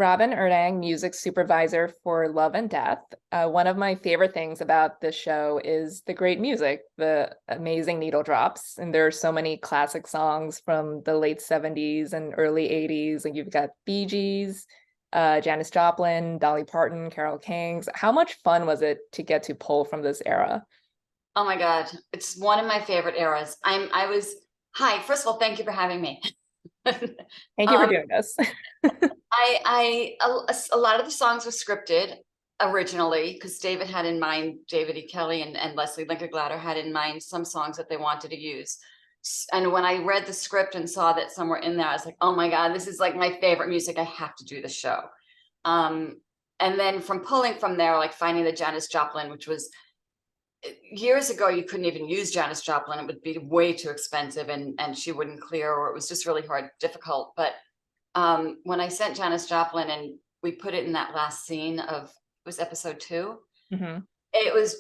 Robin Urdang, music supervisor for Love and Death. One of my favorite things about this show is the great music, the amazing needle drops. And there are so many classic songs from the late 70s and early 80s. Like you've got Bee Gees, Janis Joplin, Dolly Parton, Carole King. How much fun was it to get to pull from this era? Oh my God, it's one of my favorite eras. Hi, first of all, thank you for having me. Thank you for Um, doing this. a lot of the songs were scripted originally because David E. Kelly and Leslie Linker Glatter had in mind some songs that they wanted to use. And when I read the script and saw that somewhere in there, I was like, oh my God, this is like my favorite music. I have to do the show. And then from pulling from there, like finding the Janis Joplin, which was years ago, you couldn't even use Janis Joplin. It would be way too expensive and she wouldn't clear, or it was just really difficult. But when I sent Janis Joplin and we put it in that last scene of, it was episode 2, Mhm. it was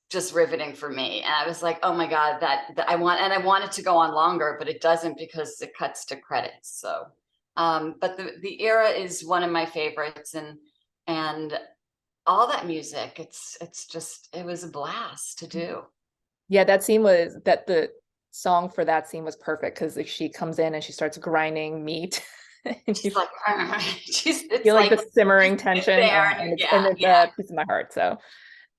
just riveting for me. And I was like, oh my God, that I want it to go on longer, but it doesn't because it cuts to credits. So, but the era is one of my favorites, and all that music, it was a blast to do. Yeah, the song for that scene was perfect because she comes in and she starts grinding meat. And you She's like, it's feel like like the simmering tension, there, and yeah, it's yeah, a piece of my heart. So,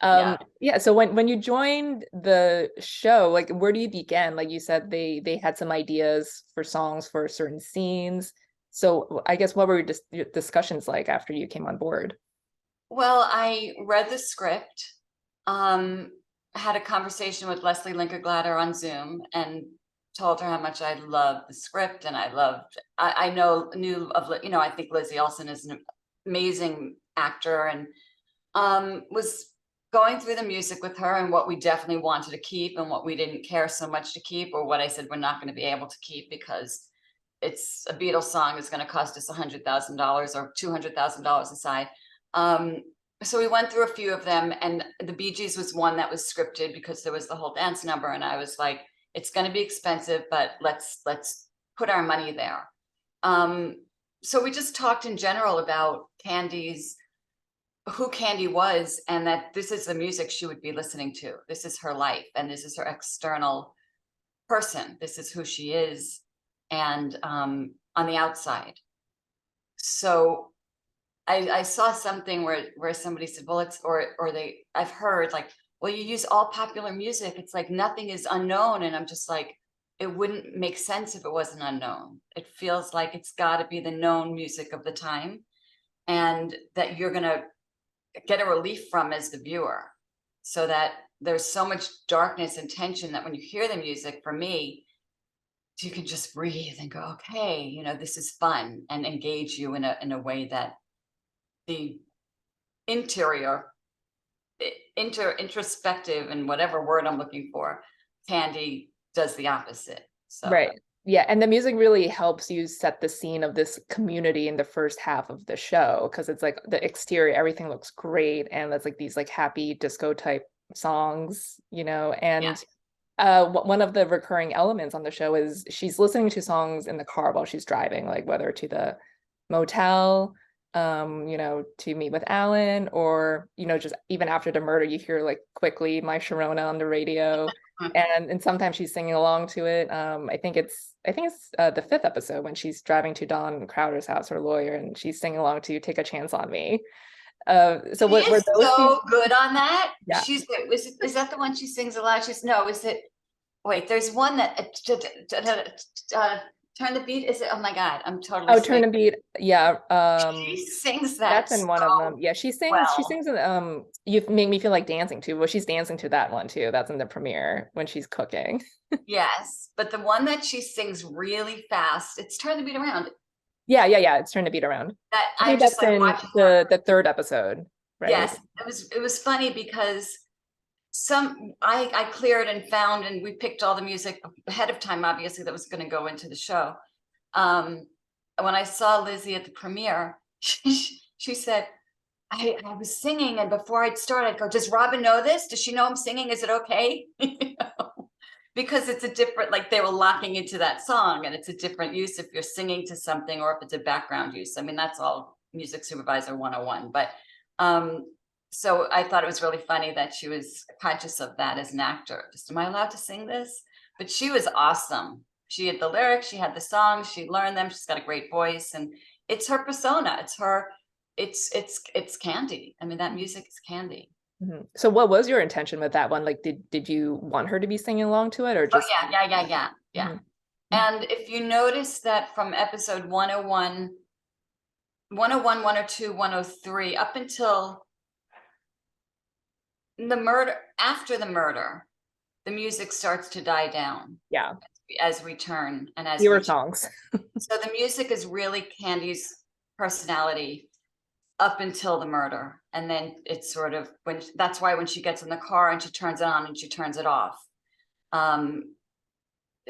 yeah. yeah. So when you joined the show, like where do you begin? Like you said, they had some ideas for songs for certain scenes. So I guess what were your discussions like after you came on board? Well, I read the script, um, had a conversation with Leslie Linker Glatter on Zoom, and told her how much I loved the script, and I knew of, I think Lizzie Olsen is an amazing actor, and was going through the music with her and what we definitely wanted to keep and what we didn't care so much to keep, or what I said we're not going to be able to keep because it's a Beatles song is going to cost us $100,000 or $200,000 aside. Um, so we went through a few of them, and the Bee Gees was one that was scripted because there was the whole dance number, and I was like, it's going to be expensive, but let's put our money there. So we just talked in general about who Candy was, and that this is the music she would be listening to. This is her life, and this is her external person. This is who she is, and on the outside. So I saw something where somebody said, well, I've heard like, well, you use all popular music. It's like nothing is unknown. And I'm just like, it wouldn't make sense if it wasn't unknown. It feels like it's got to be the known music of the time, and that you're going to get a relief from as the viewer, so that there's so much darkness and tension that when you hear the music, for me, you can just breathe and go, okay, this is fun, and engage you in a way that the interior, introspective, and whatever word I'm looking for, Candy does the opposite. So Right. Yeah, and the music really helps you set the scene of this community in the first half of the show because it's like the exterior, everything looks great, and it's like these like happy disco type songs, yeah, and one of the recurring elements on the show is she's listening to songs in the car while she's driving, like whether to the motel, to meet with Alan, or just even after the murder, you hear like quickly My Sharona on the radio, and sometimes she's singing along to it. I think it's the fifth episode when she's driving to Dawn Crowder's house, her lawyer, and she's singing along to Take a Chance on Me. So she what were is those two? so good on that. Yeah. Is that the one she sings a lot? She's no, is it? Wait, there's one that turn the beat. Is it? Oh my God, I'm totally Oh, Turn spacing. and Beat. Yeah. She sings that That's in one of them. so Yeah, she well. sings in You Make Me Feel Like Dancing too. Well, she's dancing to that one too. That's in the premiere when she's cooking. Yes, but the one that she sings really fast, it's Turn the Beat Around. Yeah. It's Turn to Beat Around. That I I'm think just that's like in watching her. the third episode, right? Yes, it was funny because I cleared and found, and we picked all the music ahead of time, obviously, that was going to go into the show. Um, when I saw Lizzie at the premiere, she said, I was singing, and before I'd start, I'd go, does Robin know this? Does she know I'm singing? Is it okay? Because it's a different, like they were locking into that song, and it's a different use if you're singing to something or if it's a background use. I mean, that's all music supervisor 101. But so I thought it was really funny that she was conscious of that as an actor. Just, am I allowed to sing this? But she was awesome. She had the lyrics, she had the songs, she learned them. She's got a great voice, and it's her persona. It's her. It's Candy. I mean, that music is Candy. So what was your intention with that one? Like, did you want her to be singing along to it, or Oh just? yeah. Mhm. And if you notice that from episode 101, 101, 102, 103, up until the murder, after the murder, the music starts to die down Yeah, as we turn and as fewer we songs. so the music is really Candy's personality up until the murder. And then it's sort of that's why when she gets in the car and she turns it on and she turns it off.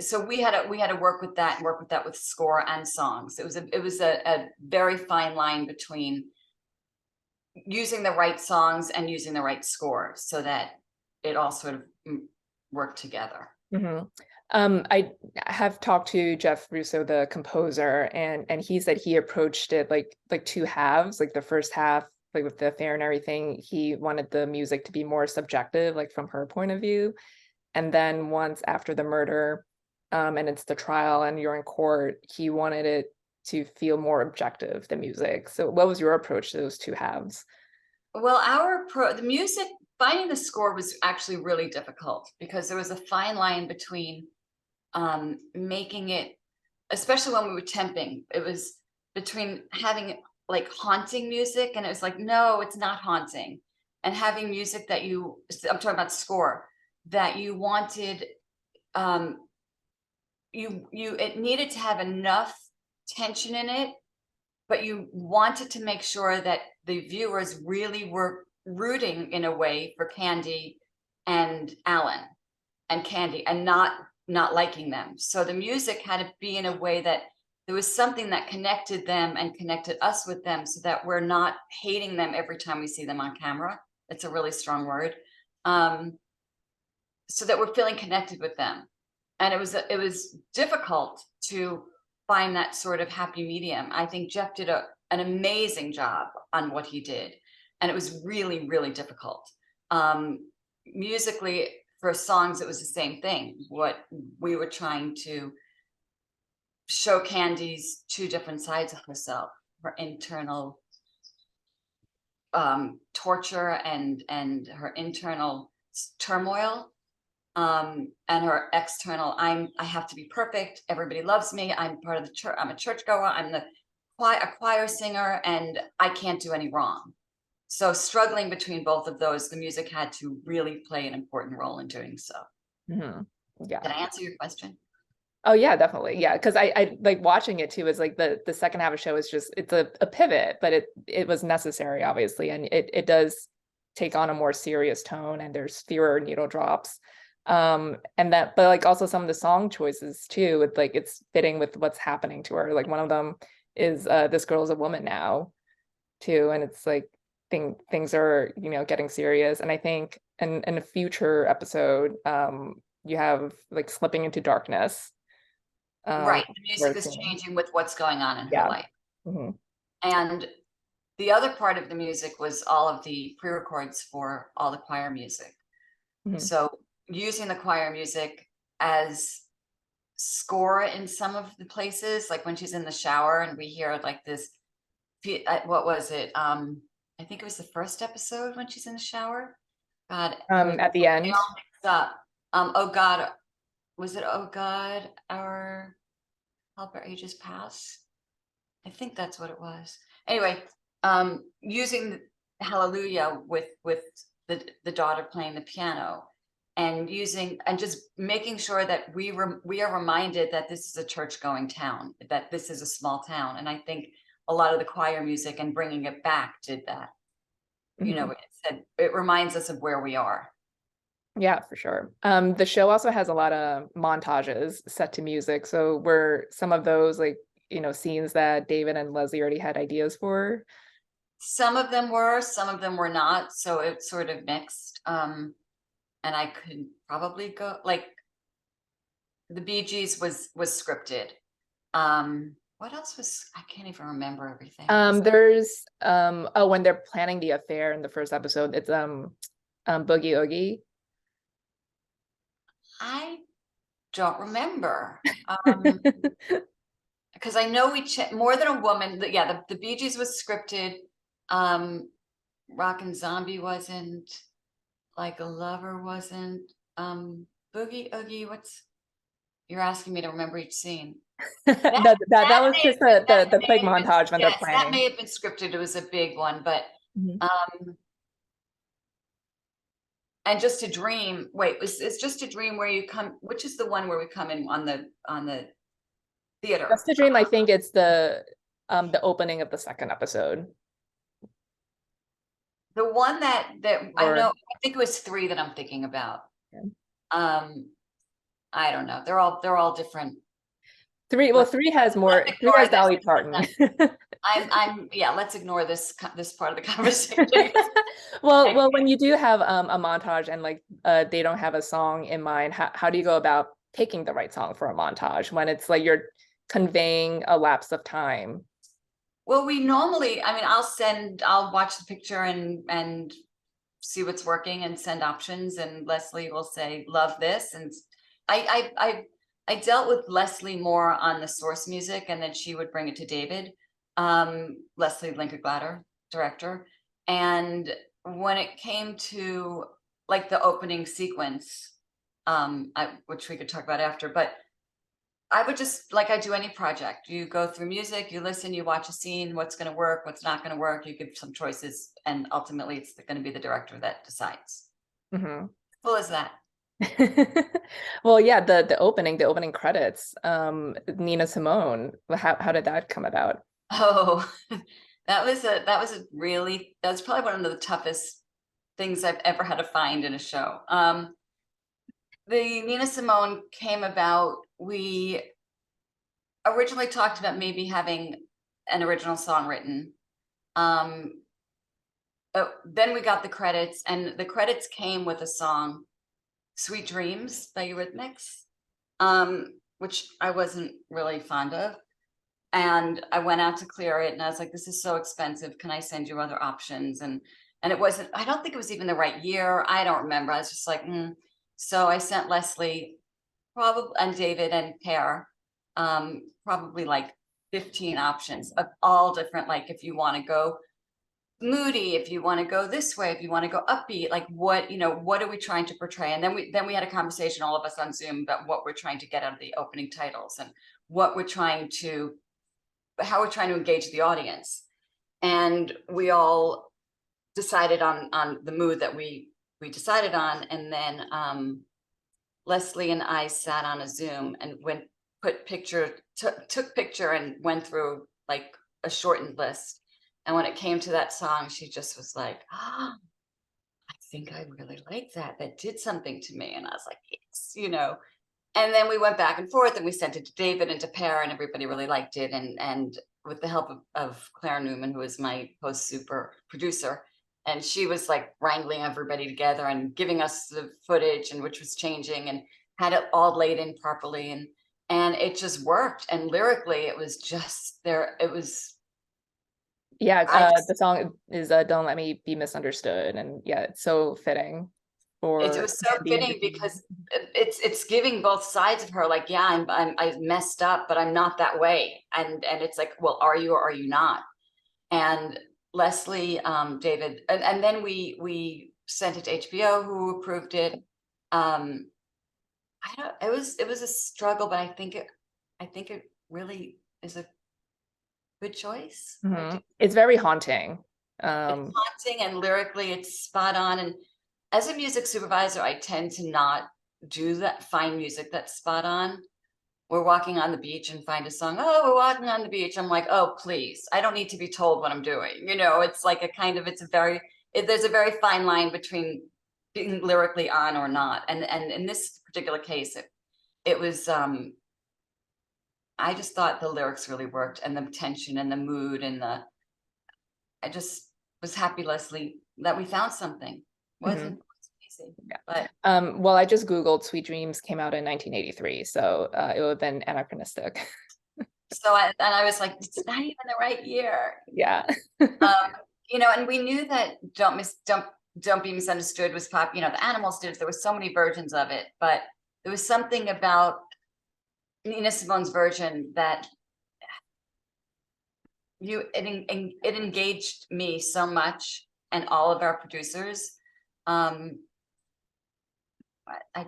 So we had to work with that and work with that with score and songs. It was a very fine line between using the right songs and using the right score so that it all sort of worked together. I have talked to Jeff Russo, the composer, and he said he approached it like two halves. Like the first half, like with the affair and everything, he wanted the music to be more subjective, like from her point of view. And then once after the murder, and it's the trial and you're in court, he wanted it to feel more objective, the music. So what was your approach to those two halves? Well, the music, finding the score was actually really difficult because there was a fine line between making it, especially when we were temping, it was between having like haunting music, and it was like, no, it's not haunting, and having music that I'm talking about score, that you wanted, it needed to have enough tension in it, but you wanted to make sure that the viewers really were rooting in a way for Candy and Alan and Candy, and not liking them. So the music had to be in a way that there was something that connected them and connected us with them, so that we're not hating them every time we see them on camera. It's a really strong word. So that we're feeling connected with them. And it was difficult to find that sort of happy medium. I think Jeff did an amazing job on what he did, and it was really, really difficult. Musically, for songs, it was the same thing. What we were trying to show Candy's two different sides of herself, her internal torture and her internal turmoil, and her external, I have to be perfect, everybody loves me, I'm part of the church, I'm a churchgoer, I'm a choir singer, and I can't do any wrong. So struggling between both of those, the music had to really play an important role in doing so. Yeah. Did I answer your question? Oh yeah, definitely. Yeah, because I like watching it too. Is like the second half of the show is just it's a pivot, but it was necessary, obviously, and it does take on a more serious tone, and there's fewer needle drops. And that, but like also some of the song choices too, with like it's fitting with what's happening to her. Like one of them is This Girl's a Woman Now too, and it's like things are, getting serious. And I think in a future episode, you have like Slipping into Darkness. Right, the music is Routine. changing with what's going on in her Yeah. life. Hmm. And the other part of the music was all of the pre-records for all the choir music. Hmm. So using the choir music as score in some of the places, like when she's in the shower and we hear like this, what was it? I think it was the first episode when she's in the shower. God, At the they end. all mixed up. Oh God, was it Oh God, our help our ages pass? I think that's what it was. Anyway, using Hallelujah with the daughter playing the piano, and just making sure that we are reminded that this is a church going town, that this is a small town. And I think a lot of the choir music and bringing it back did that. Mhm. It reminds us of where we are. Yeah, for sure. The show also has a lot of montages set to music. So were some of those like, scenes that David and Leslie already had ideas for? Some of them were not. So it's sort of mixed. And I could probably go like the Bee Gees was scripted. what else was, I can't even remember everything. There's oh, when they're planning the affair in the first episode, it's Boogie Oogie. I don't remember. Because I know More Than a Woman, yeah, the Bee Gees was scripted. Rockin' Zombie wasn't. Like a Lover wasn't. Boogie Oogie, you're asking me to remember each scene. That was just the quick montage when they're Yes, that planning. may have been scripted. It was a big one, but and Just a Dream. Wait, it's Just a Dream where you come. Which is the one where we come in on the theater? Just a Dream. I think it's the opening of the second episode. The one that I Or- know. I think it was 3 that I'm thinking about. Yeah. I don't know. They're all different. 3. Well, 3 has more. 3 has Dolly Parton. Yeah. Let's ignore this part of the conversation. Well, when you do have a montage and like they don't have a song in mind, how do you go about picking the right song for a montage when it's like you're conveying a lapse of time? Well, we normally, I mean, I'll watch the picture and see what's working and send options, and Leslie will say, love this. And I dealt with Leslie more on the source music, and then she would bring it to David, Leslie Linka-Glatter, director. And when it came to like the opening sequence, which we could talk about after, but I would just, like I do any project, you go through music, you listen, you watch a scene, what's going to work, what's not going to work, you give some choices, and ultimately it's going to be the director that decides. Mm-hmm. Cool as that. Well, yeah, the opening credits, Nina Simone, how did that come about? Oh, that was probably one of the toughest things I've ever had to find in a show. The Nina Simone came about, we originally talked about maybe having an original song written. Then we got the credits, and the credits came with a song, Sweet Dreams by Eurythmics, which I wasn't really fond of. And I went out to clear it, and I was like, this is so expensive. Can I send you other options? And it wasn't, I don't think it was even the right year. I don't remember. I was just like, So I sent Leslie and David and Pear, probably like 15 options of all different, like if you want to go moody, if you want to go this way, if you want to go upbeat, like what are we trying to portray? And then we had a conversation, all of us on Zoom, about what we're trying to get out of the opening titles and how we're trying to engage the audience. And we all decided on the mood that we decided on. And then Leslie and I sat on a Zoom and took picture and went through like a shortened list. And when it came to that song, she just was like, I think I really like that. That did something to me. And I was like, yes, And then we went back and forth, and we sent it to David and to Pear, and everybody really liked it. And with the help of Claire Newman, who is my post-super producer, and she was like wrangling everybody together and giving us the footage, and which was changing, and had it all laid in properly. And it just worked. And lyrically, it was just there. It was. Yeah, the song is Don't Let Me Be Misunderstood. And yeah, it's so fitting. It was so fitting because it's giving both sides of her, like, yeah, I messed up, but I'm not that way. And it's like, well, are you or are you not? And Leslie, David, and then we sent it to HBO, who approved it. It was a struggle, but I think it really is a good choice. Mm-hmm. It's very haunting. It's haunting, and lyrically it's spot on. And as a music supervisor, I tend to not find music that's spot on. We're walking on the beach and find a song. Oh, we're walking on the beach. I'm like, oh, please. I don't need to be told what I'm doing. It's like there's a very fine line between being lyrically on or not. And in this particular case, it was, I just thought the lyrics really worked, and the tension and the mood I just was happy, Leslie, that we found something. Wasn't easy. Yeah. But well, I just Googled Sweet Dreams came out in 1983, so it would have been anachronistic. So I was like, it's not even the right year. Yeah. You know, and we knew that Don't Be Misunderstood was pop, you know, the Animals did, there were so many versions of it, but there was something about Nina Simone's version that it engaged me so much, and all of our producers. I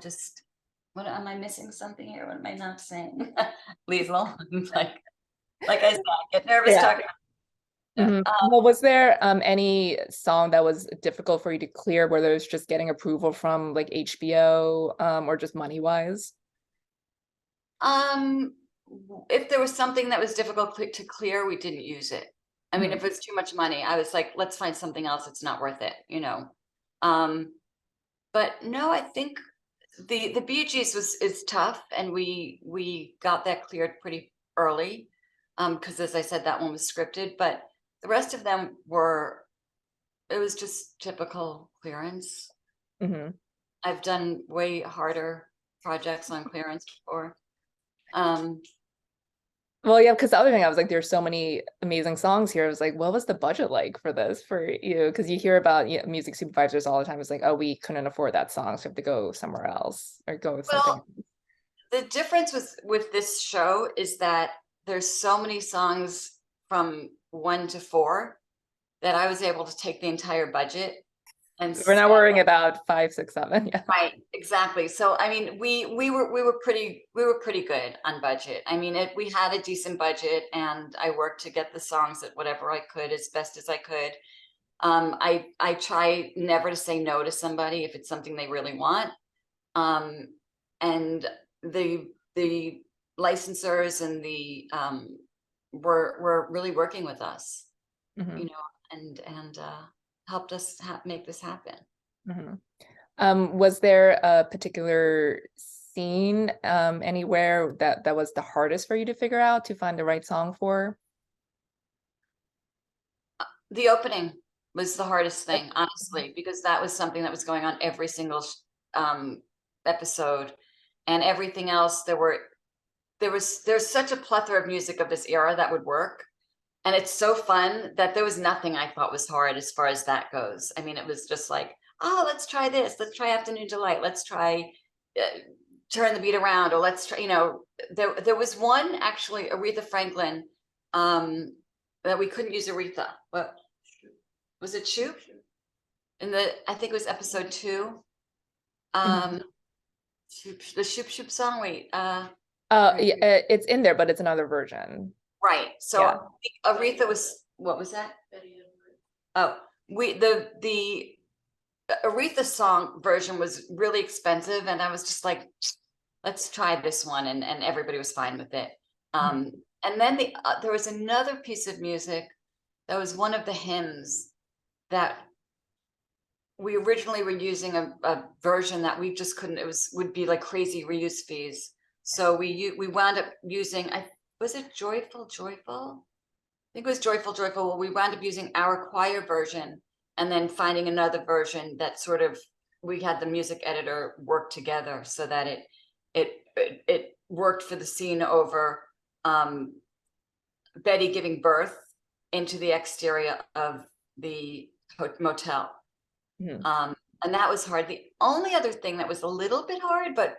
just, what am I missing something here? What am I not saying? Lethal. like I said, I get nervous Yeah. talking. Well, was there any song that was difficult for you to clear, whether it was just getting approval from like HBO or just money wise? If there was something that was difficult to clear, we didn't use it. I mean, if it's too much money, I was like, let's find something else. It's not worth it, you know. But no, I think the Bee Gees is tough, and we got that cleared pretty early, because as I said, that one was scripted, but the rest of them it was just typical clearance. Mm-hmm. I've done way harder projects on clearance before. Well, yeah, because the other thing I was like, there's so many amazing songs here. I was like, what was the budget like for this for you? Because you hear about music supervisors all the time. It's like, oh, we couldn't afford that song, so we have to go somewhere else or go with something. Well, the difference with this show is that there's so many songs from 1 to 4 that I was able to take the entire budget and We're not worrying about 5, 6, 7. Yeah. right, exactly. So I mean, we were pretty good on budget. I mean, we had a decent budget, and I worked to get the songs at whatever I could as best as I could. I try never to say no to somebody if it's something they really want. And the licensors and the were really working with us, Mm-hmm. you know, and helped us make this happen. Mm-hmm. Was there a particular scene anywhere that was the hardest for you to figure out to find the right song for? The opening was the hardest thing, honestly, because that was something that was going on every single episode, and everything else. There's such a plethora of music of this era that would work, and it's so fun that there was nothing I thought was hard as far as that goes. I mean, it was just like, oh, let's try this. Let's try Afternoon Delight. Let's try Turn the Beat Around, or let's try. You know, there was one actually, Aretha Franklin, that we couldn't use Aretha. What was it? Shoop? I think it was episode 2. The Shoop Shoop song. Wait. Yeah, it's in there, but it's another version. Right. So Yeah. Aretha was, what was that? Oh, the Aretha song version was really expensive, and I was just like, let's try this one, and everybody was fine with it. And then there was another piece of music that was one of the hymns that we originally were using a version that we just couldn't. Would be like crazy reuse fees. So we wound up using, was it Joyful? I think it was Joyful. Well, we wound up using our choir version, and then finding another version that sort of, we had the music editor work together so that it worked for the scene over Betty giving birth into the exterior of the motel. And that was hard. The only other thing that was a little bit hard, but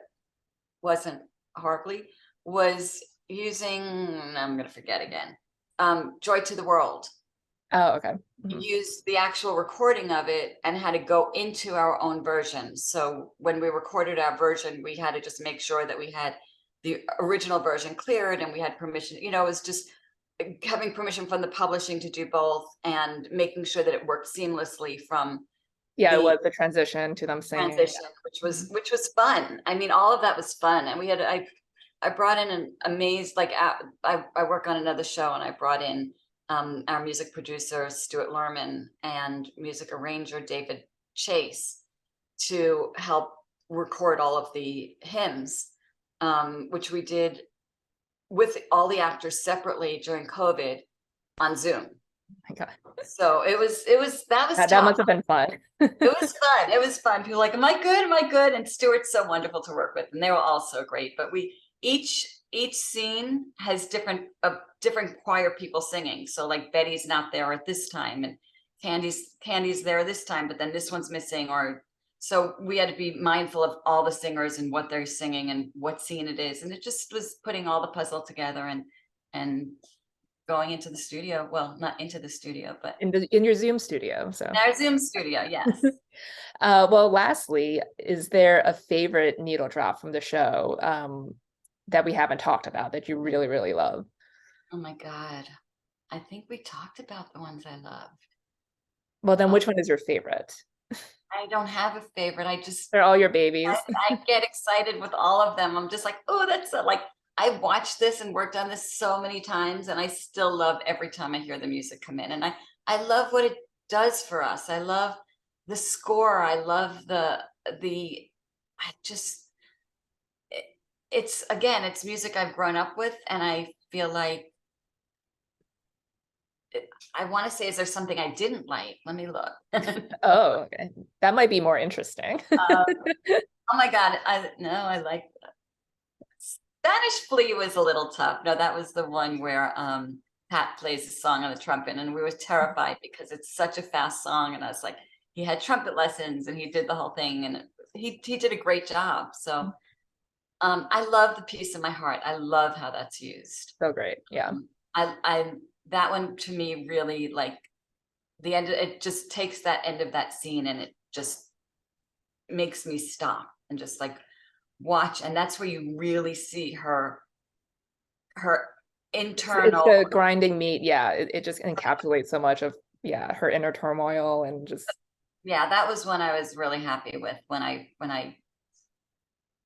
wasn't horribly, was using, I'm going to forget again, Joy to the World. Oh, okay. Used the actual recording of it and had to go into our own version. So when we recorded our version, we had to just make sure that we had the original version cleared, and we had permission. You know, it was just having permission from the publishing to do both, and making sure that it worked seamlessly from it was the transition to them singing. Transition, which was fun. I mean, all of that was fun. And we had, I brought in an amazing, like, I work on another show, and I brought in our music producer, Stuart Lerman, and music arranger, David Chase, to help record all of the hymns, which we did with all the actors separately during COVID on Zoom. Oh my God. So that That must have been fun. It was fun. People were like, am I good? And Stuart's so wonderful to work with, and they were all so great. But we each each scene has different choir people singing. So like Betty's not there at this time, and Candy's there this time, but then this one's missing, or so we had to be mindful of all the singers and what they're singing and what scene it is. And it just was putting all the puzzle together and going into the studio. Well, not into the studio, but in your Zoom studio. So our Zoom studio, yes. well, lastly, is there a favorite needle drop from the show that we haven't talked about that you really, really love? Oh my God. I think we talked about the ones I loved. Well, then which one is your favorite? I don't have a favorite. I just, They're all your babies. I get excited with all of them. I'm just like, oh, that's like, I watched this and worked on this so many times, and I still love every time I hear the music come in. And I love what it does for us. I love the score. I love I just, it's again, it's music I've grown up with, and I feel like I want to say, is there something I didn't like? Let me look. Oh, okay. That might be more interesting. Oh my God. I like Spanish Flea was a little tough. No, that was the one where Pat plays a song on the trumpet, and we were terrified because it's such a fast song. And I was like, he had trumpet lessons and he did the whole thing, and he did a great job. So I love the Piece of My Heart. I love how that's used. So great. Yeah. I that one to me really, like, the end, it just takes that end of that scene and it just makes me stop and just like watch. And that's where you really see her internal. It's the grinding meat. Yeah. It just encapsulates so much of, yeah, her inner turmoil and just. Yeah, that was one I was really happy with when it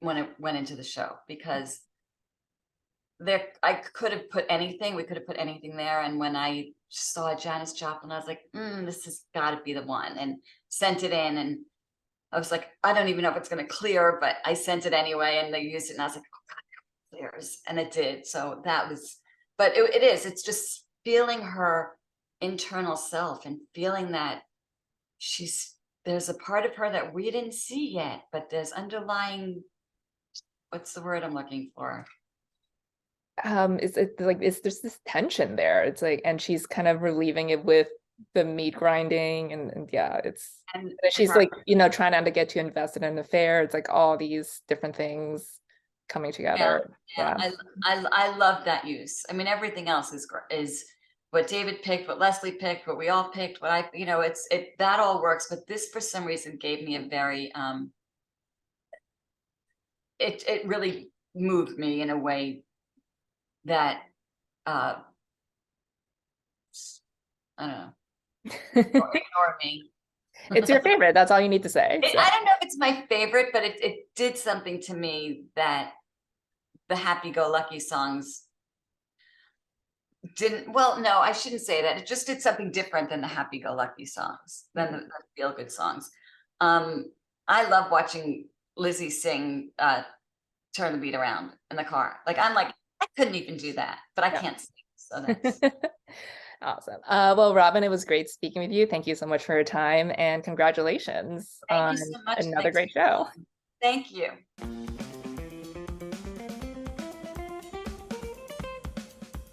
went into the show, because I could have put anything, we could have put anything there. And when I saw Janis Joplin, I was like, this has got to be the one, and sent it in. And I was like, I don't even know if it's going to clear, but I sent it anyway, and they used it. And I was like, oh God, it clears. And it did. So that was, but it's just feeling her internal self and feeling that there's a part of her that we didn't see yet, but there's underlying, what's the word I'm looking for? It's like there's this tension there. It's like, and she's kind of relieving it with the meat grinding, and yeah, and she's like, trying not to get too invested in an affair. It's like all these different things coming together. Yeah. I love that use. I mean, everything else is what David picked, what Leslie picked, what we all picked, what that all works. But this, for some reason, gave me a very it really moved me in a way that I don't know. Ignore me. It's your favorite. That's all you need to say. So. I don't know if it's my favorite, but it did something to me that the happy-go-lucky songs didn't. Well, no, I shouldn't say that. It just did something different than the happy-go-lucky songs, than the feel-good songs. I love watching Lizzie sing Turn the Beat Around in the car. Like, I'm like, I couldn't even do that, but I can't sing. So that's awesome. Well, Robin, it was great speaking with you. Thank you so much for your time, and congratulations on another great show. Thank you.